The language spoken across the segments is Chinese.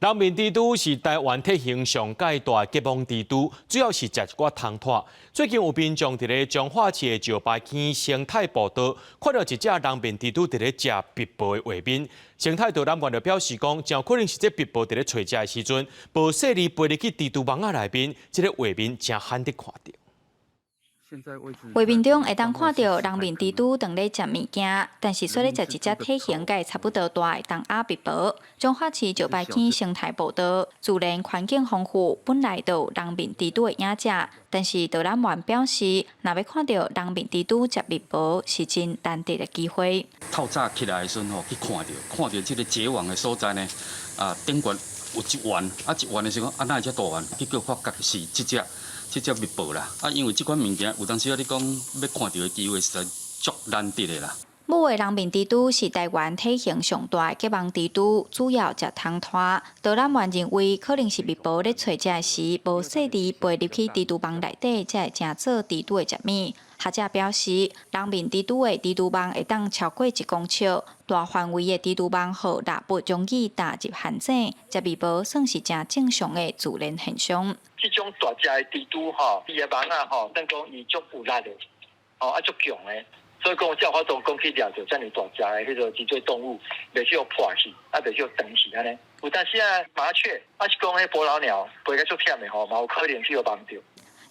人面蜘蛛是台湾体型上介大吉芒蜘蛛，主要是食一寡虫拖。最近有民众伫咧彰化市的石牌坑生态步道，看到一只人面蜘蛛伫咧食壁报的画面。生态导览员就表示讲，真有可能是这壁报伫咧找食的时阵，无细粒飞入去蜘蛛网仔内面，这个画面真罕得看到。 画面中会当看到人面蜘蛛正咧食物件，但是说咧食一只体型甲差不多大的东亚壁报。彰化市石牌坑生态步道，自然环境丰富，本来就有人面蜘蛛的影子，但是导览员表示，若要看到人面蜘蛛食壁报，是真难得的机会。透早起来的时候去看到这个结网的所在呢，顶悬有一丸，一丸的时候哪会遮大丸？结果发觉是这只蜜报啦，因为这款物件有当时你讲要看到的机会实在足难得的啦。母的人面蜘蛛是台湾体型上大的吉芒蜘蛛，主要食虫拖。导览员认为，可能是蜜报咧找食时，无细粒飞入去蜘蛛网内底，才会正做蜘蛛的食物。学者表示，人面蜘蛛的蜘蛛网会当超过1公尺，大范围的蜘蛛网互蜡笔容易打入陷阱，食蜜报算是正正常的自然现象。这种大只的蜘蛛伊的网等讲伊足有力的，足强的。 所以讲，有法度讲去掠着遮尔大只的迄个脊椎动物，袂去互破去，袂去互长去安尼。有当时麻雀，是讲迄捕老鸟，飞甲足忝的嘛有可能去互网着。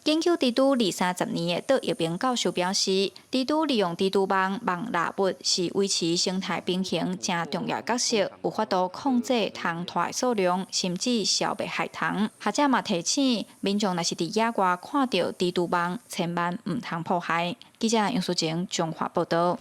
研究蜘蛛20-30年的杜一鸣教授表示，蜘蛛利用蜘蛛网蜡笔是维持生态平衡正重要角色，有法度控制虫拖的数量，甚至消灭害虫。学者嘛提醒民众，若是伫野外看到蜘蛛网，千万唔通破坏。记者杨淑晴综合报道。